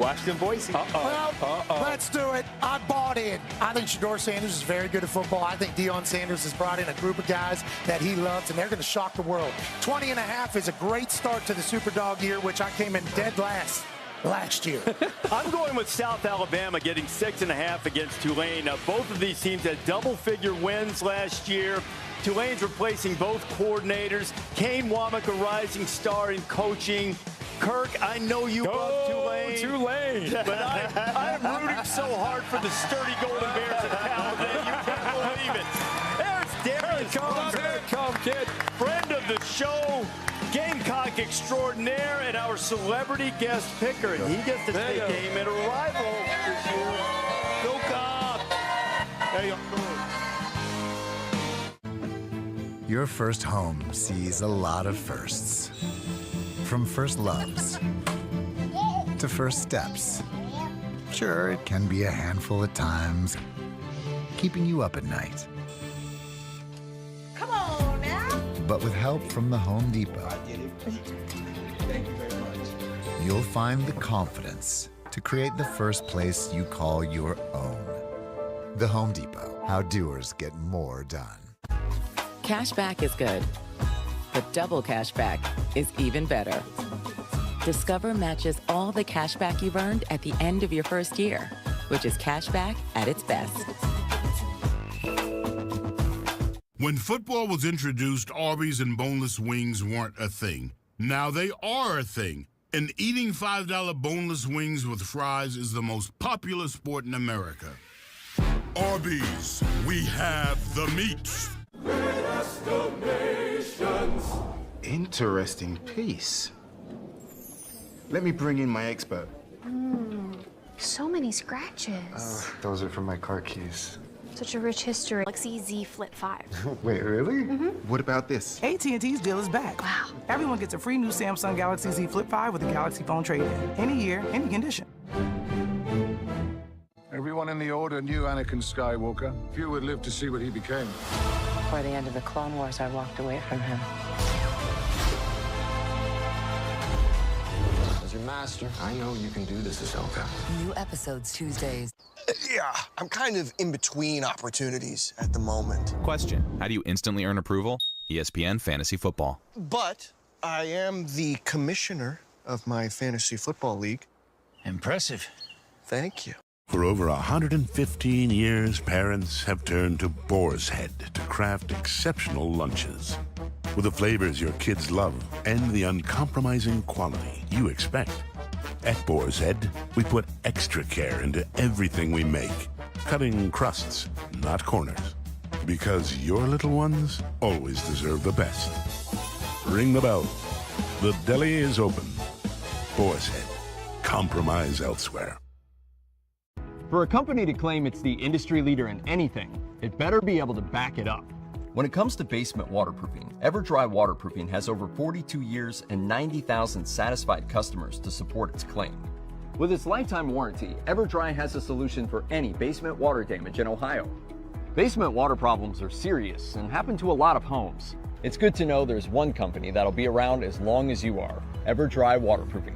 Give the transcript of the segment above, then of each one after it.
Washington, Boise. Let's do it. I bought in. I think Shedeur Sanders is very good at football. I think Deion Sanders has brought in a group of guys that he loves, and they're going to shock the world. 20.5 is a great start to the Superdog year, which I came in dead last year. I'm going with South Alabama getting 6.5 against Tulane. Now, both of these teams had double-figure wins last year. Tulane's replacing both coordinators. Kane Womack, a rising star in coaching. Kirk, I know you love Tulane. But I am rooting so hard for the sturdy Golden Bears of Alabama. You can't believe it. There's Darius Rucker. Here it comes, kid. Friend of the show, Gamecock extraordinaire, and our celebrity guest picker. And he gets to take aim at a rival this year. Go Cobb. There you go. Your first home sees a lot of firsts. From first loves to first steps. Sure, it can be a handful at times, keeping you up at night. Come on now. But with help from the Home Depot, Thank you very much. you'll find the confidence to create the first place you call your own. The Home Depot, how doers get more done. Cashback is good, but double cashback is even better. Discover matches all the cashback you've earned at the end of your first year, which is cashback at its best. When football was introduced, Arby's and boneless wings weren't a thing. Now they are a thing. And eating $5 boneless wings with fries is the most popular sport in America. Arby's, we have the meat. Interesting piece. Let me bring in my expert. So many scratches. Those are from my car keys. Such a rich history. Galaxy Z Flip 5. Wait, really? What about this? AT&T's deal is back. Wow. Everyone gets a free new Samsung Galaxy Z Flip 5 with a Galaxy phone trade-in. Any year, any condition. Everyone in the Order knew Anakin Skywalker. Few would live to see what he became. Before the end of the Clone Wars, I walked away from him. As your master, I know you can do this, Ahsoka. New episodes Tuesdays. Yeah, I'm kind of in between opportunities at the moment. Question: how do you instantly earn approval? ESPN Fantasy Football. But I am the commissioner of my fantasy football league. Impressive. Thank you. For over 115 years, parents have turned to Boar's Head to craft exceptional lunches. With the flavors your kids love and the uncompromising quality you expect. At Boar's Head, we put extra care into everything we make, cutting crusts, not corners. Because your little ones always deserve the best. Ring the bell. The deli is open. Boar's Head. Compromise elsewhere. For a company to claim it's the industry leader in anything, it better be able to back it up. When it comes to basement waterproofing, EverDry Waterproofing has over 42 years and 90,000 satisfied customers to support its claim. With its lifetime warranty, EverDry has a solution for any basement water damage in Ohio. Basement water problems are serious and happen to a lot of homes. It's good to know there's one company that'll be around as long as you are, EverDry Waterproofing.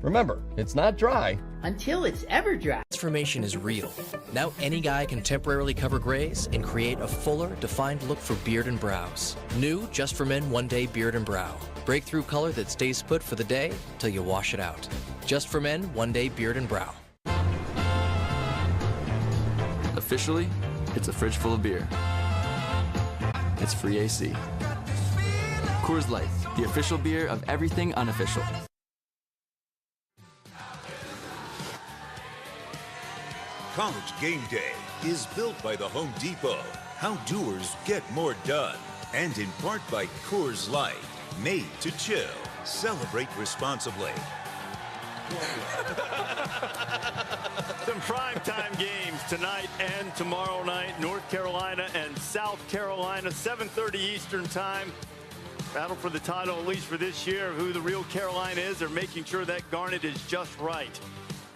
Remember, it's not dry until it's ever dry. Transformation is real. Now any guy can temporarily cover grays and create a fuller, defined look for beard and brows. New Just for Men One Day Beard and Brow. Breakthrough color that stays put for the day till you wash it out. Just for Men One Day Beard and Brow. Officially, it's a fridge full of beer. It's free AC. Coors Light, the official beer of everything unofficial. College Game Day is built by the Home Depot. How doers get more done. And in part by Coors Light. Made to chill. Celebrate responsibly. Some primetime games tonight and tomorrow night. North Carolina and South Carolina, 7:30 Eastern time. Battle for the title, at least for this year, of who the real Carolina is. They're making sure that garnet is just right.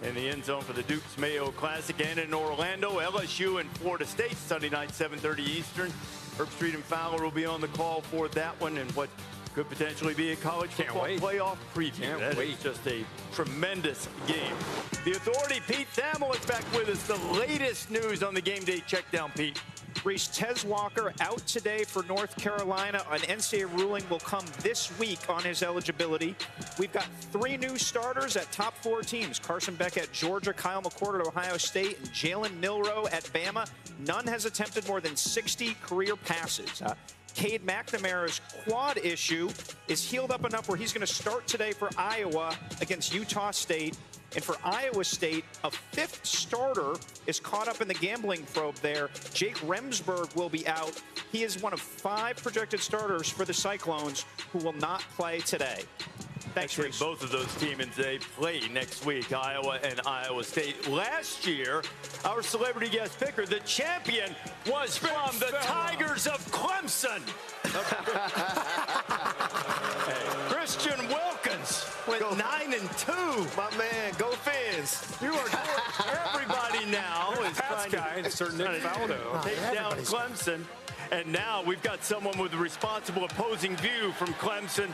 In the end zone for the Dukes Mayo Classic. And in Orlando, LSU and Florida State, Sunday night, 7:30 Eastern. Herbstreit and Fowler will be on the call for that one. And what Could potentially be a college football playoff preview. That is just a tremendous game. The Authority, Pete Thamel is back with us. The latest news on the game day checkdown, Pete. Reese, Tez Walker out today for North Carolina. An NCAA ruling will come this week on his eligibility. We've got 3 new starters at top 4 teams. Carson Beck at Georgia, Kyle McCord at Ohio State, and Jalen Milroe at Bama. None has attempted more than 60 career passes. Cade McNamara's quad issue is healed up enough where he's going to start today for Iowa against Utah State. And for Iowa State, a 5th starter is caught up in the gambling probe there. Jake Remsburg will be out. He is one of 5 projected starters for the Cyclones who will not play today. Thanks, Reese. Both of those teams, they play next week, Iowa and Iowa State. Last year, our celebrity guest picker, the champion, was from the Tigers of Clemson. Christian Wilkins went 9-2. My man, go Fins. You are everybody now is trying to take down Clemson. And now we've got someone with a responsible opposing view from Clemson.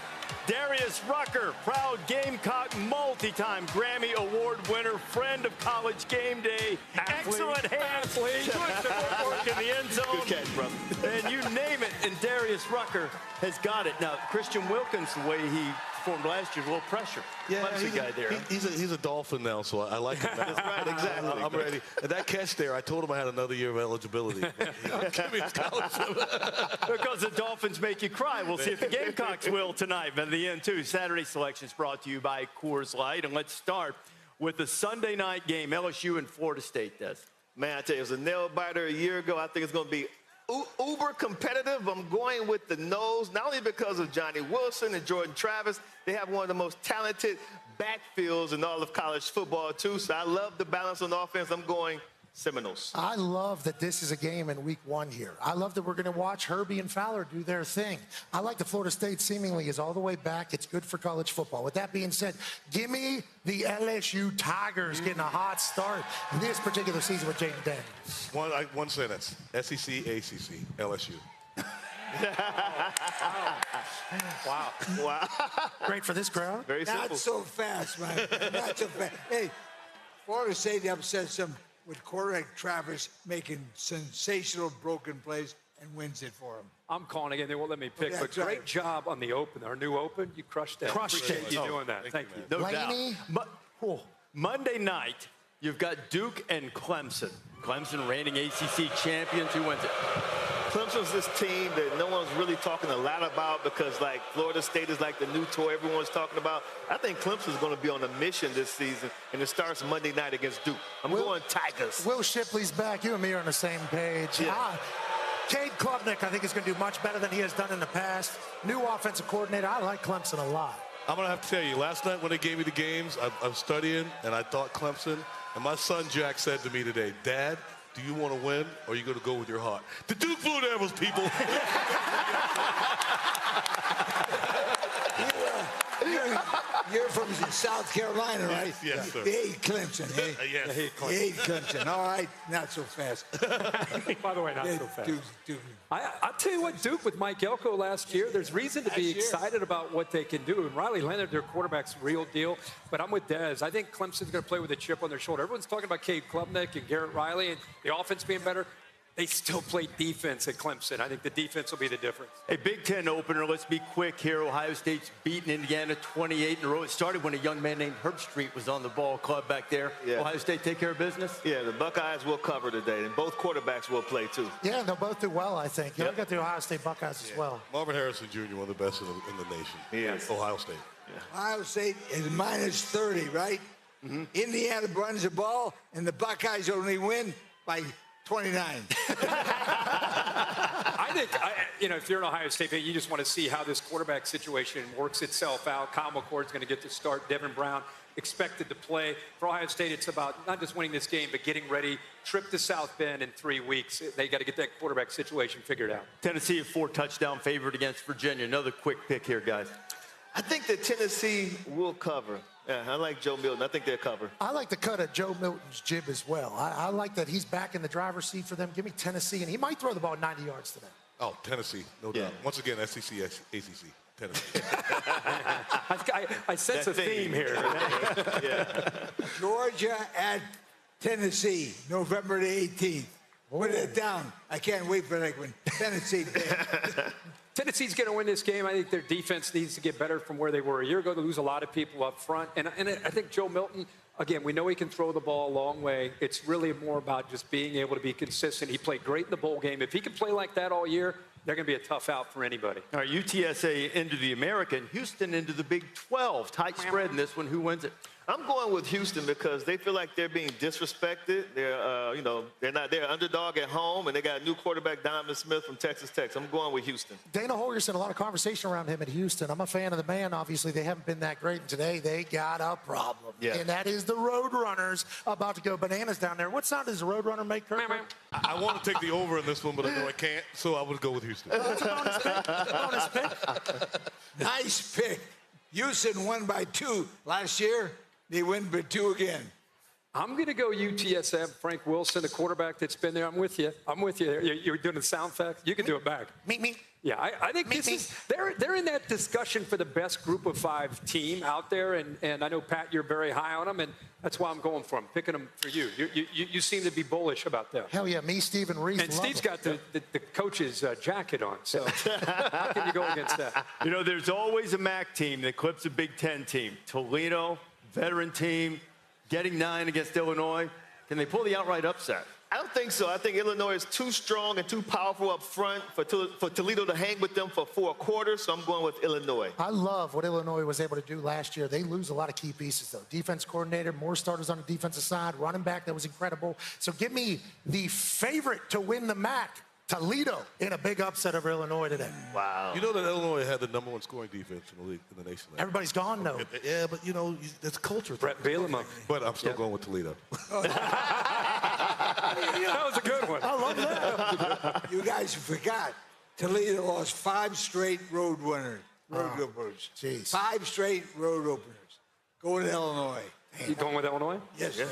Darius Rucker, proud Gamecock, multi-time Grammy Award winner, friend of College Game Day, excellent hands, good footwork in the end zone. Good catch, brother. And you name it, and Darius Rucker has got it. Now, Christian Wilkins, the way he performed last year, a little pressure. Yeah, Clemson guy there. He's a Dolphin now, so I like him. That's right, exactly. I'm ready. And that catch there, I told him I had another year of eligibility. Give me a scholarship. Because the Dolphins make you cry. We'll see if the Gamecocks will tonight. But in the end, too, Saturday selection is brought to you by Coors Light. And let's start with the Sunday night game, LSU and Florida State, Des. Man, I tell you, it was a nail-biter a year ago. I think it's going to be uber competitive. I'm going with the nose, not only because of Johnny Wilson and Jordan Travis. They have one of the most talented backfields in all of college football, too. So I love the balance on offense. I'm going Seminoles. I love that this is a game in week 1 here. I love that we're going to watch Herbie and Fowler do their thing. I like that Florida State seemingly is all the way back. It's good for college football. With that being said, give me the LSU Tigers getting a hot start this particular season with Jaden Daniels. One sentence. SEC, ACC, LSU. Wow. Great for this crowd. Very simple. Not so fast, man. Not so fast. Hey, Florida State upset some with quarterback Travis making sensational broken plays and wins it for him. I'm calling again. They won't let me pick, but right. great job on the open. Our new open, you crushed that. Crushed it. Appreciate you doing that. Thank you. No Blaney. doubt. Monday night, you've got Duke and Clemson. Clemson reigning ACC champions. Who wins it? Clemson's this team that no one's really talking a lot about because, like, Florida State is like the new toy everyone's talking about. I think Clemson's going to be on a mission this season, and it starts Monday night against Duke. I'm going Tigers. Will Shipley's back. You and me are on the same page. Yeah. Cade Klubnik, I think, is going to do much better than he has done in the past. New offensive coordinator. I like Clemson a lot. I'm going to have to tell you, last night when they gave me the games, I'm studying, and I thought Clemson. And my son Jack said to me today, Dad, do you want to win, or are you going to go with your heart? The Duke Blue Devils, people. You're from South Carolina, right? Yes, sir. They hate Clemson, eh? Yes. They hate Clemson. All right, not so fast. By the way, not so fast. Duke. I'll tell you what, Duke with Mike Elko last year, there's reason to be excited about what they can do. And Riley Leonard, their quarterback's real deal. But I'm with Dez. I think Clemson's going to play with a chip on their shoulder. Everyone's talking about Cade Klubnik and Garrett Riley and the offense being better. They still play defense at Clemson. I think the defense will be the difference. A Big Ten opener. Let's be quick here. Ohio State's beaten Indiana 28 in a row. It started when a young man named Herb Street was on the ball club back there. Yeah. Ohio State take care of business? Yeah, the Buckeyes will cover today, and both quarterbacks will play, too. Yeah, they'll both do well, I think. You look at the Ohio State Buckeyes as well. Marvin Harrison Jr., one of the best in the nation. Yes. Ohio State. Yeah. Ohio State is minus 30, right? Mm-hmm. Indiana runs the ball, and the Buckeyes only win by 29. I think, if you're an Ohio State fan, you just want to see how this quarterback situation works itself out. Kyle McCord's going to get to start. Devin Brown expected to play. For Ohio State, it's about not just winning this game, but getting ready. Trip to South Bend in 3 weeks. They got to get that quarterback situation figured out. Tennessee, a 4-touchdown favorite against Virginia. Another quick pick here, guys. I think that Tennessee will cover. Yeah, I like Joe Milton. I think they'll cover. I like the cut of Joe Milton's jib as well. I like that he's back in the driver's seat for them. Give me Tennessee, and he might throw the ball 90 yards today. Oh, Tennessee, no doubt. Once again, SEC, ACC. Tennessee. I sense a theme here. Georgia at Tennessee, November the 18th. Put it down. I can't wait for that when Tennessee. Tennessee's going to win this game. I think their defense needs to get better from where they were a year ago. They lose a lot of people up front. And I think Joe Milton, again, we know he can throw the ball a long way. It's really more about just being able to be consistent. He played great in the bowl game. If he can play like that all year, they're going to be a tough out for anybody. All right, UTSA into the American, Houston into the Big 12. Tight spread in this one. Who wins it? I'm going with Houston because they feel like they're being disrespected. They're underdog at home, and they got a new quarterback, Donovan Smith from Texas Tech. So I'm going with Houston. Dana Holgorsen, a lot of conversation around him at Houston. I'm a fan of the man. Obviously, they haven't been that great. And today, they got a problem. Yeah. And that is the Roadrunners about to go bananas down there. What sound does the Roadrunner make, Kirkland? I want to take the over in this one, but I know I can't, so I would go with Houston. That's a bonus pick. Bonus pick. Nice pick. Houston won by 2 last year. They win by 2 again. I'm going to go UTSA. Frank Wilson, the quarterback that's been there. I'm with you. You're doing the sound effect. You can do it back. Me. Yeah, I think they're in that discussion for the best group of 5 team out there, and I know, Pat, you're very high on them, and that's why I'm going for them, picking them for you. You seem to be bullish about them. Hell yeah, me, Steve, and Reese. And Steve's got the coach's jacket on, so how can you go against that? You know, there's always a MAC team that clips a Big Ten team. Toledo, veteran team, getting 9 against Illinois. Can they pull the outright upset? I don't think so. I think Illinois is too strong and too powerful up front for Toledo to hang with them for 4 quarters, so I'm going with Illinois. I love what Illinois was able to do last year. They lose a lot of key pieces, though. Defense coordinator, more starters on the defensive side, running back, that was incredible. So give me the favorite to win the MAC, Toledo, in a big upset over Illinois today. Wow. You know that Illinois had the #1 scoring defense in the league, in the nation. Everybody's gone, though. Yeah, but, you know, that's culture. Brett Bielema. But I'm still going with Toledo. That was a good one. I love that. You guys forgot. Toledo lost 5 straight road winners. Road openers. Jeez. 5 straight road openers. Going to Illinois. You going with Illinois? Yes, sir.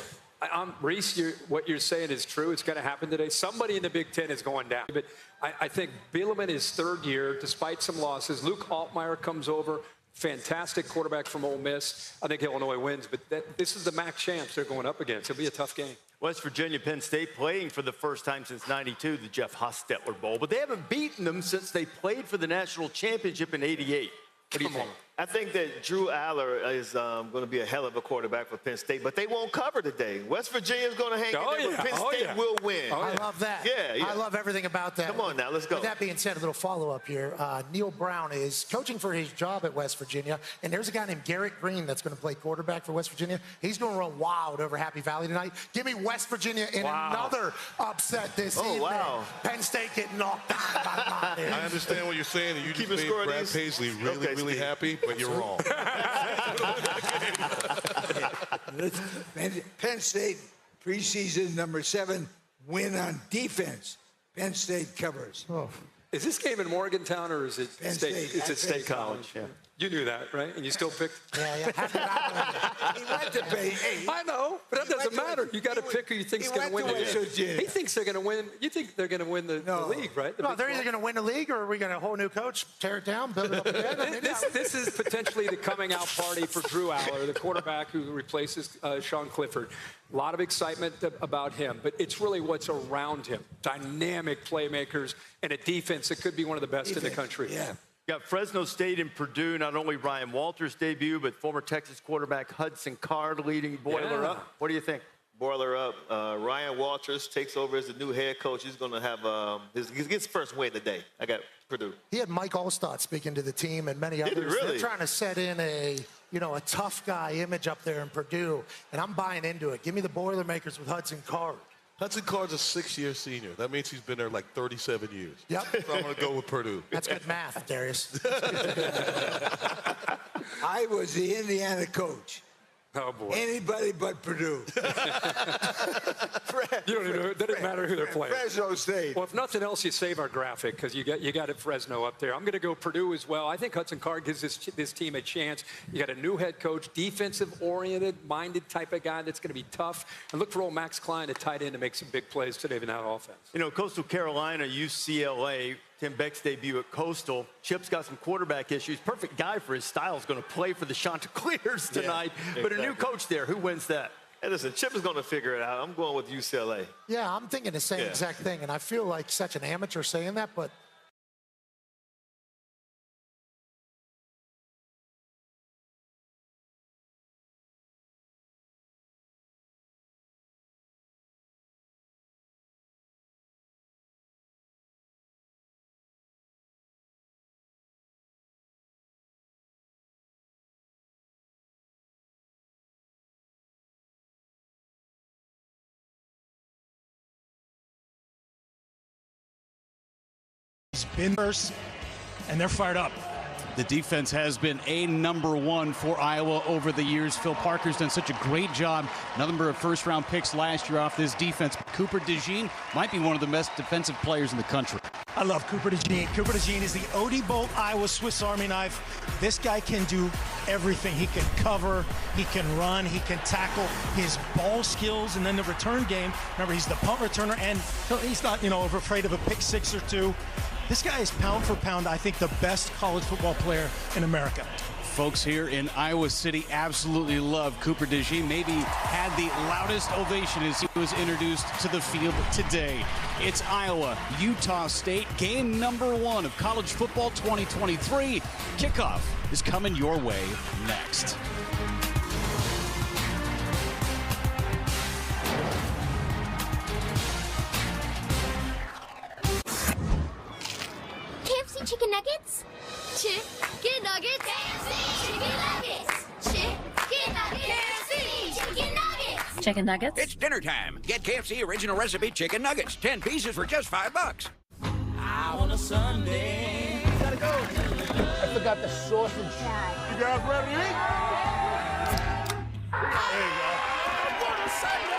Reese, what you're saying is true. It's going to happen today. Somebody in the Big Ten is going down. But I think Bielema in his 3rd year, despite some losses. Luke Altmaier comes over, fantastic quarterback from Ole Miss. I think Illinois wins, but this is the MAC champs they're going up against. It'll be a tough game. West Virginia, Penn State playing for the first time since '92, the Jeff Hostetler Bowl. But they haven't beaten them since they played for the national championship in '88. What do you think? I think that Drew Aller is going to be a hell of a quarterback for Penn State, but they won't cover today. West Virginia is going to hang in there, but Penn State will win. I love that. Yeah. I love everything about that. Come on now, let's go. With that being said, a little follow-up here. Neil Brown is coaching for his job at West Virginia, and there's a guy named Garrett Green that's going to play quarterback for West Virginia. He's going to run wild over Happy Valley tonight. Give me West Virginia in another upset this evening. Wow. Penn State getting knocked out by the Monsters. I understand what you're saying, and you just made Brad Paisley really happy, but you're wrong. Penn State, preseason number 7, win on defense. Penn State covers. Is this game in Morgantown or is it Penn State? It's at State College. Yeah. You knew that, right? And you still picked? Yeah. He went to pay. Hey, I know, but that doesn't matter. You got to pick who you think's going to win the game. He thinks they're going to win. You think they're going to win the league, right? No, they're either going to win the league or are we going to a whole new coach, tear it down, build it up again? I mean, this is potentially the coming out party for Drew Aller, the quarterback who replaces Sean Clifford. A lot of excitement about him, but it's really what's around him. Dynamic playmakers and a defense that could be one of the best in the country. Yeah. Got Fresno State and Purdue, not only Ryan Walters' debut, but former Texas quarterback Hudson Card leading Boiler up. What do you think? Boiler up. Ryan Walters takes over as the new head coach. He's going to have he gets first win today. I got Purdue. He had Mike Allstott speaking to the team and many others. Really? They're trying to set in a tough guy image up there in Purdue, and I'm buying into it. Give me the Boilermakers with Hudson Card. Hudson Card's a 6-year senior. That means he's been there like 37 years. Yep. So I'm going to go with Purdue. That's good math, Darius. I was the Indiana coach. Oh, boy. Anybody but Purdue. You don't even know. It doesn't matter who they're playing. Fresno State. Well, if nothing else, you save our graphic because you got it Fresno up there. I'm going to go Purdue as well. I think Hudson Card gives this team a chance. You got a new head coach, defensive-oriented, minded type of guy that's going to be tough. And look for old Max Klein, a tight end, to make some big plays today in that offense. You know, Coastal Carolina, UCLA, Tim Beck's debut at Coastal. Chip's got some quarterback issues. Perfect guy for his style. Is going to play for the Chanticleers tonight. Yeah, but a new coach there. Who wins that? Hey, listen, Chip is going to figure it out. I'm going with UCLA. Yeah, I'm thinking the same exact thing, and I feel like such an amateur saying that, but been first, and they're fired up. The defense has been a #1 for Iowa over the years. Phil Parker's done such a great job. Another number of first-round picks last year off this defense. Cooper DeJean might be one of the best defensive players in the country. I love Cooper DeJean. Cooper DeJean is the Odie Bolt Iowa Swiss Army knife. This guy can do everything. He can cover, he can run, he can tackle. His ball skills, and then the return game. Remember, he's the punt returner, and he's not, afraid of a pick six or two. This guy is pound for pound, I think, the best college football player in America. Folks here in Iowa City absolutely love Cooper DeJean. Maybe had the loudest ovation as he was introduced to the field today. It's Iowa, Utah State, game #1 of college football 2023. Kickoff is coming your way next. Chicken nuggets? Chicken nuggets? KFC! Chicken nuggets! Chicken nuggets! KFC! Chicken nuggets! Chicken nuggets? It's dinner time. Get KFC original recipe chicken nuggets. 10 pieces for just $5. On a Sunday. Gotta go. I forgot the sausage. You guys ready to eat? There you go. On a Sunday.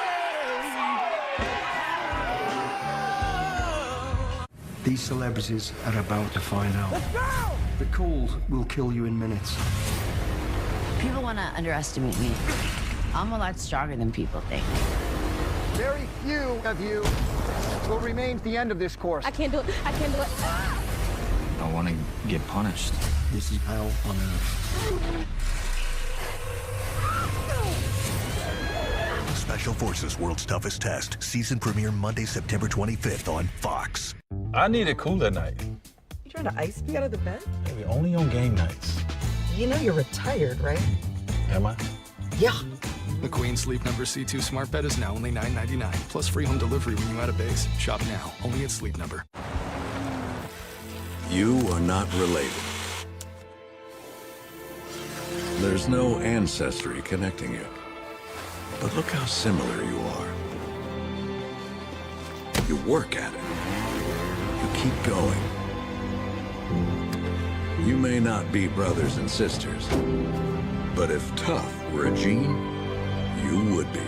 These celebrities are about to find out. Let's go! The cold will kill you in minutes. People want to underestimate me. I'm a lot stronger than people think. Very few of you will remain at the end of this course. I can't do it. I can't do it. I want to get punished. This is hell on earth. Special Forces World's Toughest Test. Season premiere Monday, September 25th on Fox. I need a cooler night. You trying to ice me out of the bed? Baby, only on game nights. You know you're retired, right? Am I? Yeah. The Queen Sleep Number C2 smart bed is now only $9.99, plus free home delivery when you add a base. Shop now, only at Sleep Number. You are not related. There's no ancestry connecting you. But look how similar you are. You work at it. You keep going. You may not be brothers and sisters, but if tough were a gene, you would be.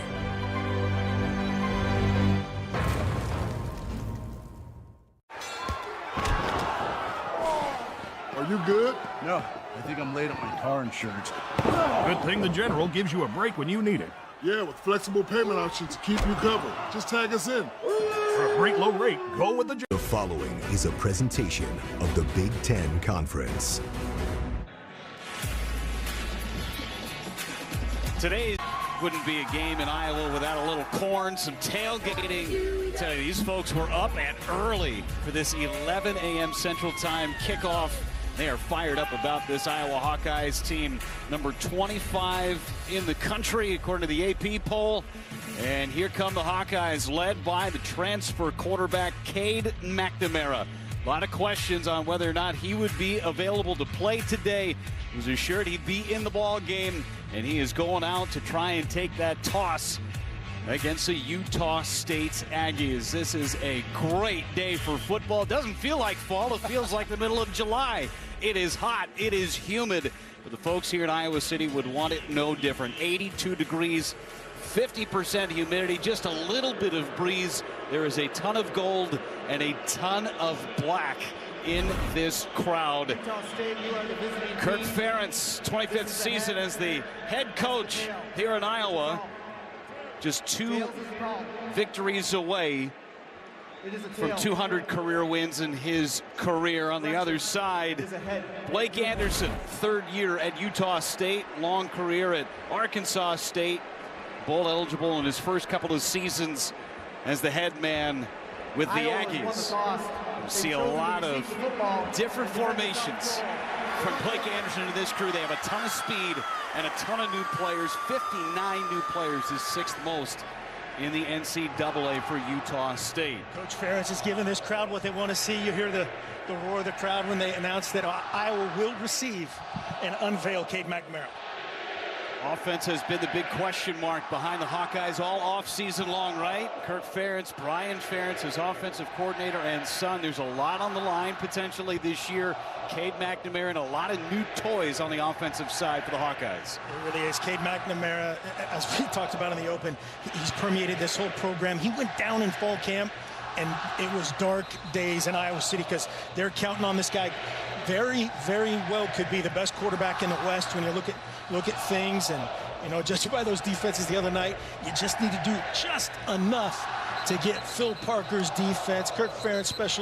Are you good? No, I think I'm late on my car insurance. Good thing the General gives you a break when you need it. Yeah, with flexible payment options to keep you covered. Just tag us in. For a great low rate, go with the General. The following is a presentation of the Big Ten Conference. Today wouldn't be a game in Iowa without a little corn, some tailgating. I tell you, these folks were up and early for this 11 a.m. Central Time kickoff. They are fired up about this Iowa Hawkeyes team, number 25 in the country, according to the AP poll. And here come the Hawkeyes, led by the transfer quarterback, Cade McNamara. A lot of questions on whether or not he would be available to play today. He was assured he'd be in the ball game, and he is going out to try and take that toss against the Utah State Aggies. This is a great day for football. It doesn't feel like fall. It feels like the middle of July. It is hot. It is humid. But the folks here in Iowa City would want it no different. 82 degrees, 50% humidity, just a little bit of breeze. There is a ton of gold and a ton of black in this crowd. Kirk Ferentz, 25th season as the head coach here in Iowa. Just 2 victories away from 200 career wins in his career. On the other side, Blake Anderson, third year at Utah State, long career at Arkansas State, bowl eligible in his first couple of seasons as the head man with the Aggies. You see a lot of different formations from Blake Anderson to this crew. They have a ton of speed and a ton of new players. 59 new players is sixth most in the NCAA for Utah State. Coach Ferentz is giving this crowd what they want to see. You hear the roar of the crowd when they announce that Iowa will receive and unveil Cade McNamara. Offense has been the big question mark behind the Hawkeyes all offseason long, right? Kirk Ferentz, Brian Ferentz, his offensive coordinator and son. There's a lot on the line potentially this year. Cade McNamara and a lot of new toys on the offensive side for the Hawkeyes. It really is. Cade McNamara, as we talked about in the open, he's permeated this whole program. He went down in fall camp, and it was dark days in Iowa City because they're counting on this guy. Very, very well could be the best quarterback in the West when you look at things. And, you know, just by those defenses the other night, you just need to do just enough to get Phil Parker's defense, Kirk Ferentz special